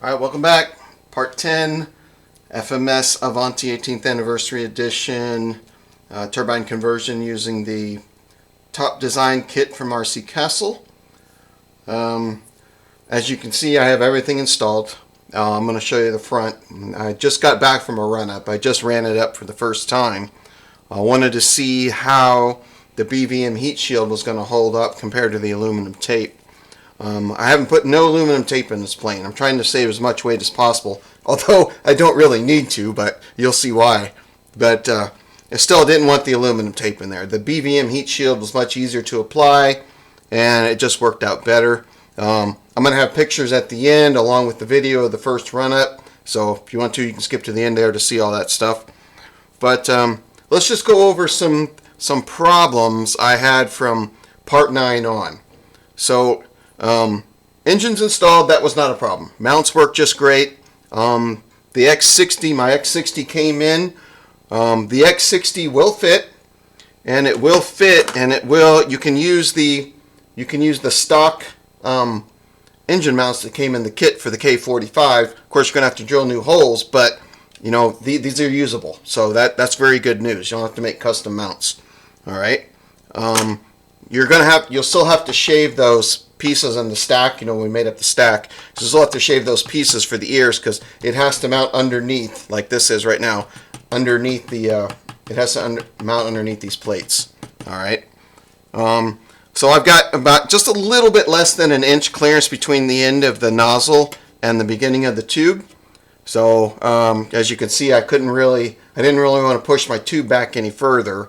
Alright, welcome back. Part 10, FMS Avanti 18th Anniversary Edition, turbine conversion using the top design kit from RC Castle. As you can see, I have everything installed. I'm going to show you the front. I just got back from a run-up. I just ran it up for the first time. I wanted to see how the BVM heat shield was going to hold up compared to the aluminum tape. I haven't put no aluminum tape in this plane. I'm trying to save as much weight as possible, although I don't really need to, but you'll see why. But I still didn't want the aluminum tape in there. The BVM heat shield was much easier to apply, and it just worked out better. I'm going to have pictures at the end along with the video of the first run-up, so if you want to, you can skip to the end there to see all that stuff. But let's just go over some problems I had from part 9 on. So engines installed, that was not a problem. Mounts worked just great. The X60, my X60 came in. The X60 will fit, and it will fit, and it will. You can use the stock engine mounts that came in the kit for the K45. Of course, you're gonna have to drill new holes, but you know these are usable, so that's very good news. You don't have to make custom mounts. All right. You'll still have to shave those pieces on the stack. You know, when we made up the stack, so you'll still have to shave those pieces for the ears because it has to mount underneath, like this is right now, underneath the. It has to mount underneath these plates. All right. So I've got about just a little bit less than an inch clearance between the end of the nozzle and the beginning of the tube. So as you can see, I didn't really want to push my tube back any further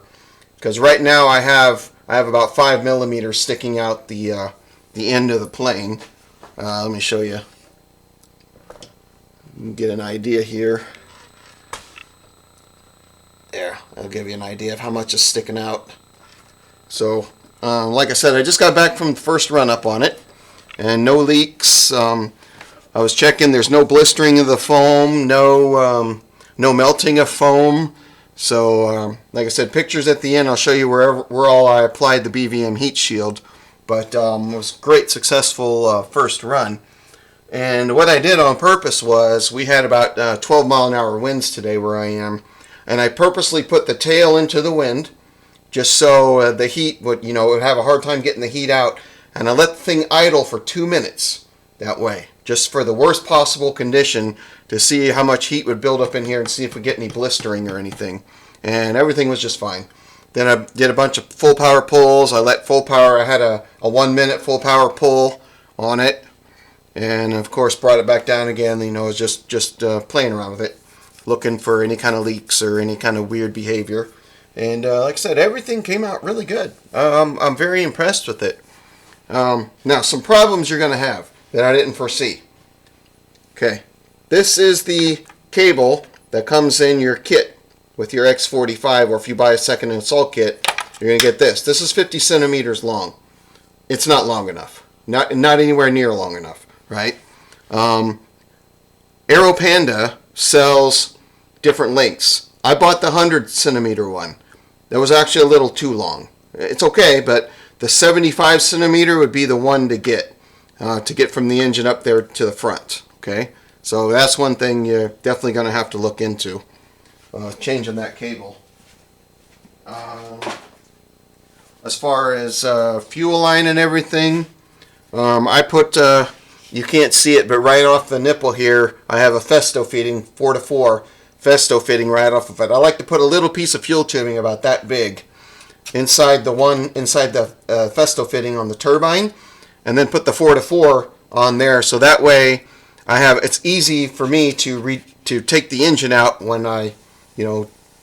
because right now I have about 5 millimeters sticking out the end of the plane. Let me show you. Get an idea here. There, I'll give you an idea of how much is sticking out. So, like I said, I just got back from the first run-up on it, and no leaks. I was checking. There's no blistering of the foam, no melting of foam. So, like I said, pictures at the end. I'll show you where all I applied the BVM heat shield. But it was a great, successful first run. And what I did on purpose was, we had about 12 mile an hour winds today where I am, and I purposely put the tail into the wind, just so the heat would have a hard time getting the heat out. And I let the thing idle for 2 minutes that way, just for the worst possible condition to see how much heat would build up in here and see if we get any blistering or anything. And everything was just fine. Then I did a bunch of full power pulls. I let full power. I had a 1 minute full power pull on it, and of course brought it back down again. You know, just playing around with it, looking for any kind of leaks or any kind of weird behavior. And like I said, everything came out really good. I'm very impressed with it. Now, some problems you're going to have that I didn't foresee. Okay, this is the cable that comes in your kit with your X45, or if you buy a second install kit, you're going to get this. This is 50 centimeters long. It's not long enough. Not anywhere near long enough, right? Aero Panda sells different lengths. I bought the 100 centimeter one. That was actually a little too long. It's okay, but the 75 centimeter would be the one to get from the engine up there to the front. Okay, so that's one thing you're definitely going to have to look into. Changing that cable. As far as fuel line and everything, I put, you can't see it, but right off the nipple here, I have a Festo fitting, 4-4 Festo fitting right off of it. I like to put a little piece of fuel tubing about that big inside the Festo fitting on the turbine, and then put the 4-4 on there, so that way it's easy for me to take the engine out when I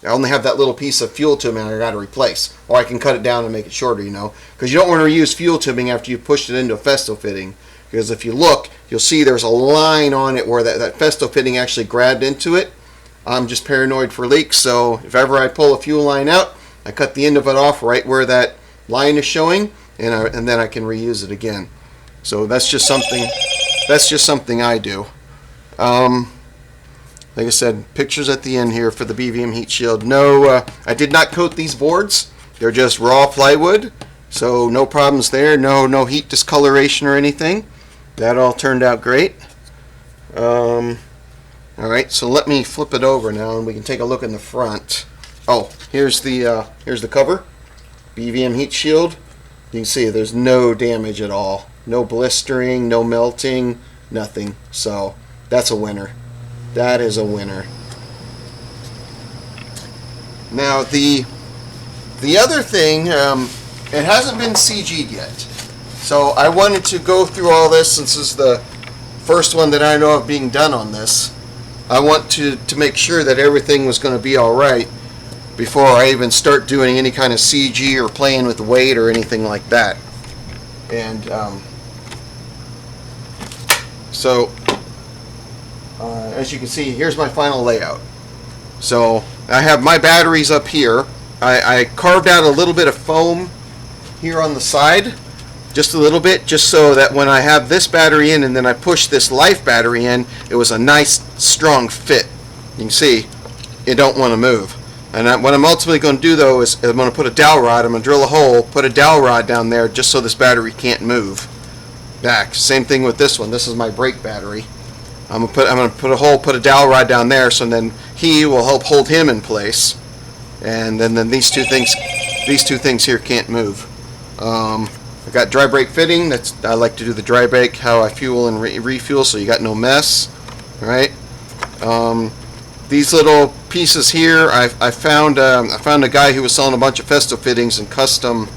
only have that little piece of fuel tubing I got to replace, or I can cut it down and make it shorter, because you don't want to reuse fuel tubing after you pushed it into a Festo fitting, because if you look, you'll see there's a line on it where that Festo fitting actually grabbed into it. I'm just paranoid for leaks, so if ever I pull a fuel line out, I cut the end of it off right where that line is showing, and then I can reuse it again. So that's just something I do. Like I said, pictures at the end here for the BVM heat shield. No, I did not coat these boards. They're just raw plywood, so no problems there. No heat discoloration or anything. That all turned out great. All right, so let me flip it over now, and we can take a look in the front. Oh, here's the cover, BVM heat shield. You can see there's no damage at all, no blistering, no melting, nothing. So that's a winner. That is a winner. Now the other thing, it hasn't been CG'd yet. So I wanted to go through all this since this is the first one that I know of being done on this. I want to make sure that everything was going to be all right before I even start doing any kind of CG or playing with the weight or anything like that. And so as you can see, here's my final layout. So I have my batteries up here. I carved out a little bit of foam here on the side, just a little bit, just so that when I have this battery in and then I push this life battery in, it was a nice strong fit. You can see it don't want to move. And what I'm ultimately going to do though is I'm going to put a dowel rod, I'm going to drill a hole, put a dowel rod down there just so this battery can't move back. Same thing with this one. This is my brake battery. I'm going to put a hole, put a dowel rod down there, so then he will help hold him in place. And then these two things here can't move. I've got dry brake fitting. I like to do the dry brake how I fuel and refuel, so you got no mess. All right. These little pieces here, I found a guy who was selling a bunch of Festo fittings and custom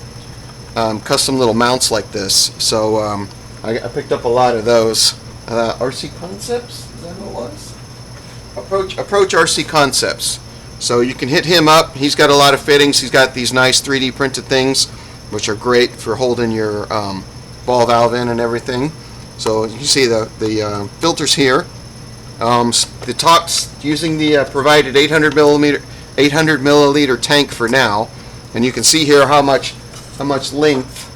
little mounts like this. So I picked up a lot of those. RC Concepts, is that who it was? Approach RC Concepts. So you can hit him up. He's got a lot of fittings. He's got these nice 3D printed things, which are great for holding your ball valve in and everything. So you see the filters here. The top's using the provided 800 milliliter tank for now, and you can see here how much length,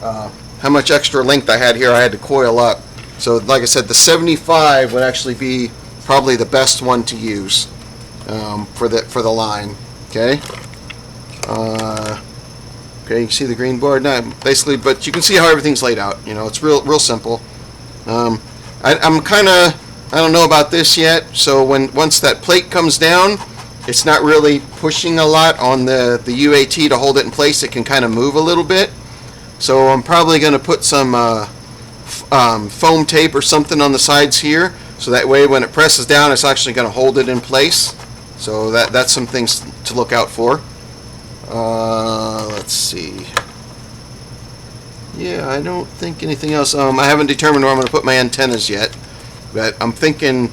how much extra length I had here. I had to coil up. So like I said, the 75 would actually be probably the best one to use for the line. Okay. Okay, you can see the green board. Now, basically, but you can see how everything's laid out. You know, it's real simple. I'm kind of, I don't know about this yet. So once that plate comes down, it's not really pushing a lot on the UAT to hold it in place. It can kind of move a little bit. So I'm probably going to put some foam tape or something on the sides here, so that way when it presses down, it's actually going to hold it in place. So that's some things to look out for. Let's see. Yeah, I don't think anything else. I haven't determined where I'm going to put my antennas yet, but I'm thinking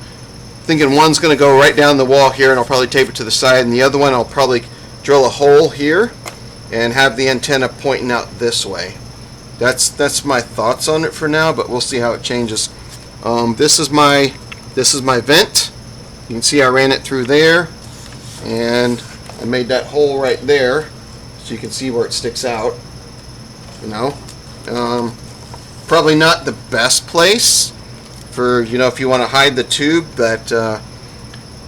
one's going to go right down the wall here, and I'll probably tape it to the side, and the other one I'll probably drill a hole here and have the antenna pointing out this way. That's my thoughts on it for now, but we'll see how it changes. This is my vent. You can see I ran it through there, and I made that hole right there, so you can see where it sticks out. You know, probably not the best place for, you know, if you want to hide the tube, but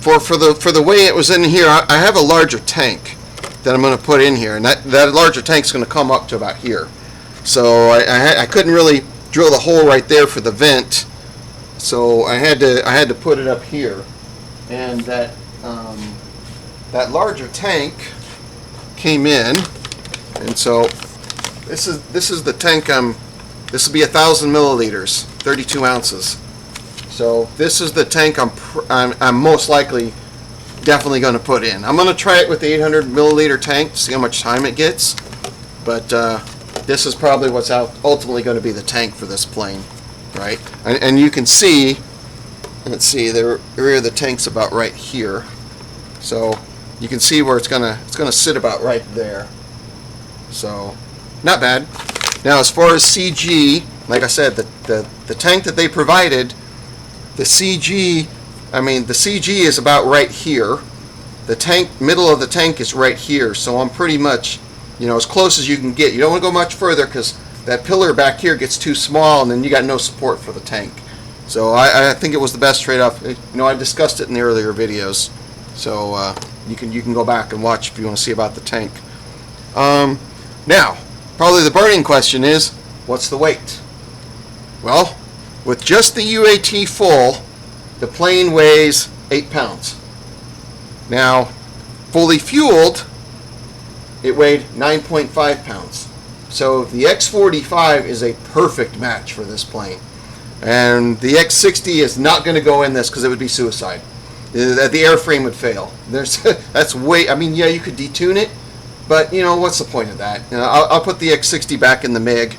for the way it was in here, I have a larger tank that I'm going to put in here, and that larger tank is going to come up to about here. So I couldn't really drill the hole right there for the vent, so I had to put it up here, and that larger tank came in, and so this is the tank. This will be 1,000 milliliters, 32 ounces. So this is the tank I'm most likely definitely going to put in. I'm going to try it with the 800 milliliter tank to see how much time it gets, but this is probably what's ultimately going to be the tank for this plane, right? And you can see, let's see, the rear of the tank's about right here, so you can see where it's gonna sit about right there. So not bad. Now as far as CG, like I said, the tank that they provided, the CG is about right here. The tank, middle of the tank is right here, so I'm pretty much, you know, as close as you can get. You don't want to go much further because that pillar back here gets too small, and then you got no support for the tank. So I think it was the best trade-off. You know, I discussed it in the earlier videos, so you can go back and watch if you want to see about the tank. Now, probably the burning question is, what's the weight? Well, with just the UAT full, the plane weighs 8 pounds. Now, fully fueled, it weighed 9.5 pounds. So the X45 is a perfect match for this plane. And the X60 is not going to go in this because it would be suicide. The airframe would fail. That's way, I mean, yeah, you could detune it, but, you know, what's the point of that? You know, I'll put the X60 back in the MiG,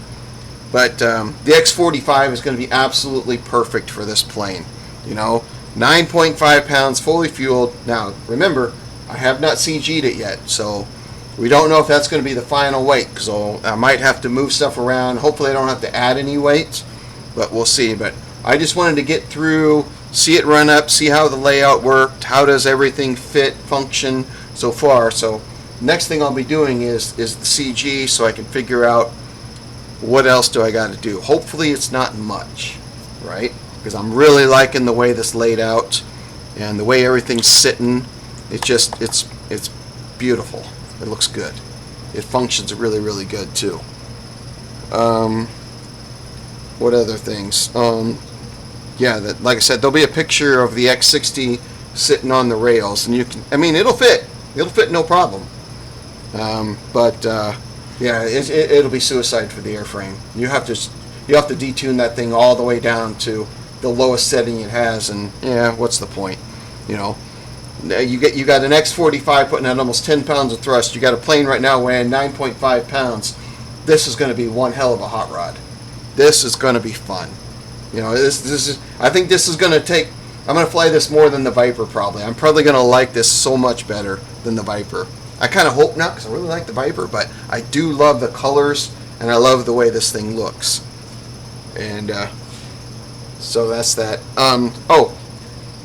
but the X45 is going to be absolutely perfect for this plane. You know, 9.5 pounds, fully fueled. Now, remember, I have not CG'd it yet, so we don't know if that's going to be the final weight, so I might have to move stuff around. Hopefully I don't have to add any weights, but we'll see. But I just wanted to get through, see it run up, see how the layout worked, how does everything fit, function so far. So next thing I'll be doing is the CG, so I can figure out what else do I got to do. Hopefully it's not much, right? Because I'm really liking the way this laid out and the way everything's sitting. It's beautiful. It looks good. It functions really, really good too. What other things? Yeah, that, like I said, there'll be a picture of the X60 sitting on the rails, and you can, I mean, it'll fit no problem. Yeah, it'll be suicide for the airframe. You have to detune that thing all the way down to the lowest setting it has, and yeah, what's the point? You know, you got an X45 putting out almost 10 pounds of thrust. You got a plane right now weighing 9.5 pounds. This is going to be one hell of a hot rod. This is going to be fun. You know, this is. I think this is going to take. I'm going to fly this more than the Viper probably. I'm probably going to like this so much better than the Viper. I kind of hope not, because I really like the Viper, but I do love the colors and I love the way this thing looks. And so that's that. Oh,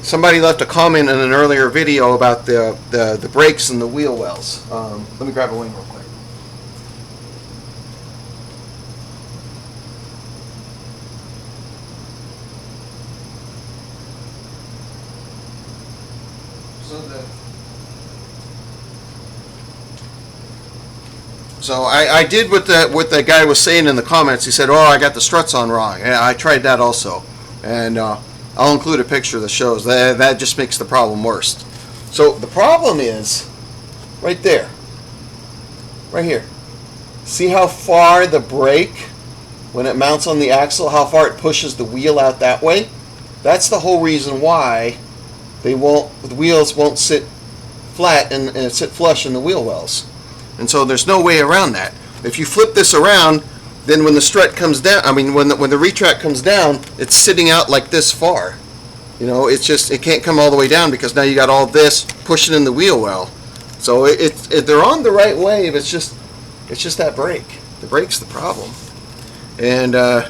somebody left a comment in an earlier video about the brakes and the wheel wells. Let me grab a wing real quick. So I did what the guy was saying in the comments. He said, "Oh, I got the struts on wrong." Yeah, I tried that also, and I'll include a picture that shows that. That just makes the problem worse. So the problem is right there, right here. See how far the brake, when it mounts on the axle, how far it pushes the wheel out that way? That's the whole reason why the wheels won't sit flat and sit flush in the wheel wells. And so there's no way around that. If you flip this around, then when the strut comes down, I mean when the retract comes down, it's sitting out like this far. You know, it can't come all the way down because now you got all this pushing in the wheel well. So they're on the right wave. It's just that brake. The brake's the problem. And I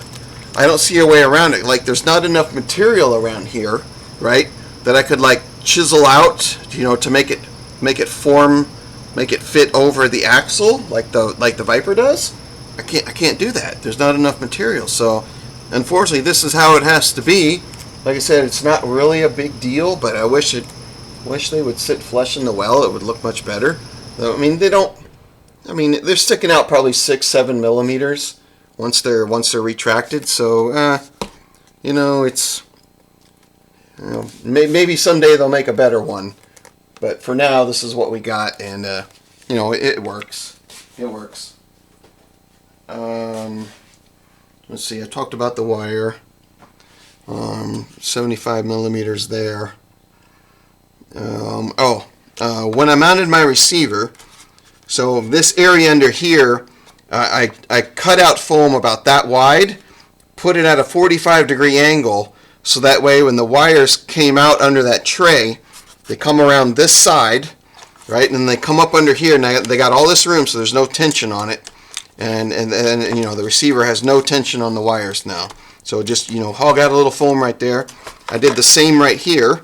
don't see a way around it. Like, there's not enough material around here, right, that I could like chisel out, you know, to make it form. Make it fit over the axle like the Viper does. I can't do that. There's not enough material. So unfortunately, this is how it has to be. Like I said, it's not really a big deal, but I wish they would sit flush in the well. It would look much better. I mean, they don't. I mean, they're sticking out probably 6-7 millimeters once they're retracted. So you know, it's, you know, maybe someday they'll make a better one. But for now, this is what we got, and you know, it works. It works. Let's see. I talked about the wire. 75 millimeters there. When I mounted my receiver, so this area under here, I cut out foam about that wide, put it at a 45-degree angle, so that way when the wires came out under that tray, they come around this side, right, and then they come up under here, and they got all this room, so there's no tension on it, and you know, the receiver has no tension on the wires now. So just, you know, hog out a little foam right there. I did the same right here.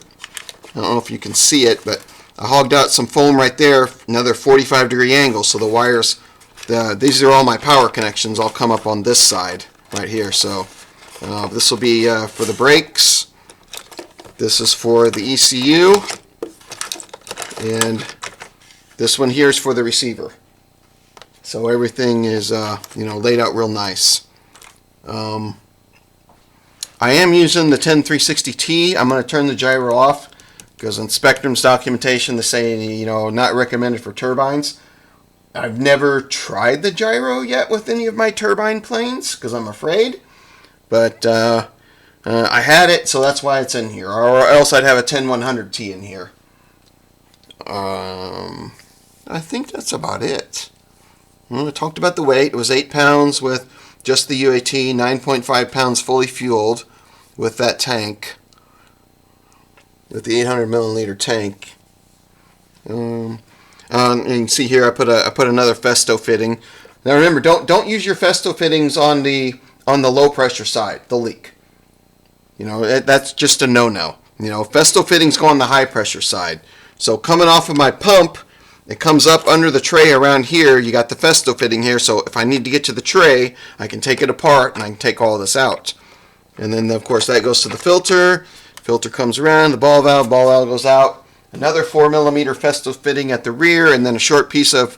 I don't know if you can see it, but I hogged out some foam right there, another 45-degree angle, so the wires, these are all my power connections, all come up on this side right here. So this will be for the brakes. This is for the ECU. And this one here is for the receiver. So everything is, you know, laid out real nice. I am using the 10360T. I'm going to turn the gyro off because in Spectrum's documentation they say, not recommended for turbines. I've never tried the gyro yet with any of my turbine planes because I'm afraid. But I had it, so that's why it's in here. Or else I'd have a 10100T in here. I think that's about it. Well, I talked about the weight. It was 8 pounds with just the UAT, 9.5 pounds fully fueled with that tank, with the 800 milliliter tank. And you can see here I put another Festo fitting. Now remember, don't use your Festo fittings on the low pressure side, the leak. That's just a no-no. Festo fittings go on the high pressure side. So coming off of my pump, it comes up under the tray around here. You got the Festo fitting here, so if I need to get to the tray, I can take it apart and I can take all this out. And then, of course, that goes to the filter. Filter comes around, the ball valve goes out. Another 4mm Festo fitting at the rear, and then a short piece of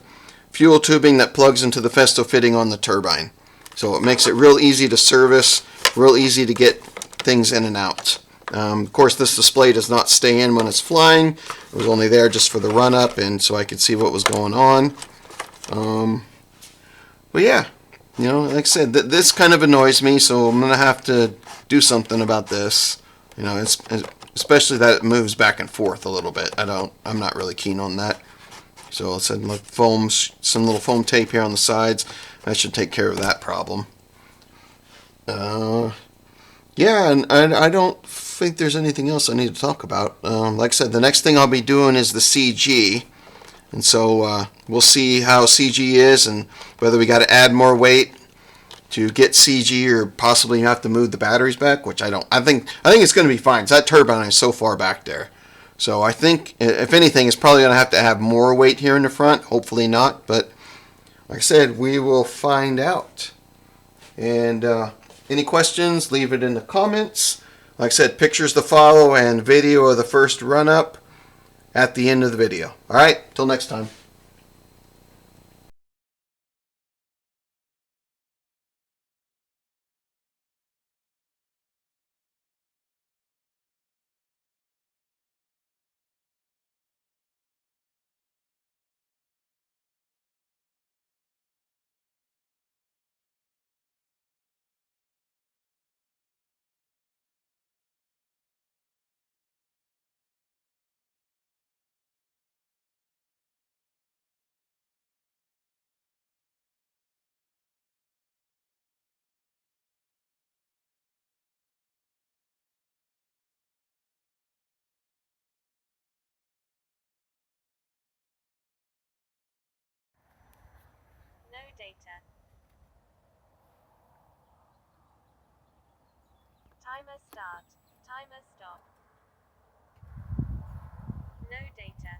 fuel tubing that plugs into the Festo fitting on the turbine. So it makes it real easy to service, real easy to get things in and out. Of course, this display does not stay in when it's flying. It was only there just for the run-up and so I could see what was going on. But yeah, like I said, this kind of annoys me, so I'm going to have to do something about this. Especially that it moves back and forth a little bit. I'm not really keen on that. So I said, look, some little foam tape here on the sides. That should take care of that problem. Yeah, and I don't think there's anything else I need to talk about. Like I said, the next thing I'll be doing is the CG. And so we'll see how CG is and whether we got to add more weight to get CG or possibly have to move the batteries back, which I don't. I think it's going to be fine. That turbine is so far back there. So I think, if anything, it's probably going to have more weight here in the front. Hopefully not. But like I said, we will find out. And any questions, leave it in the comments. Like I said, pictures to follow and video of the first run-up at the end of the video. All right, till next time. No data. Timer start. Timer stop. No data.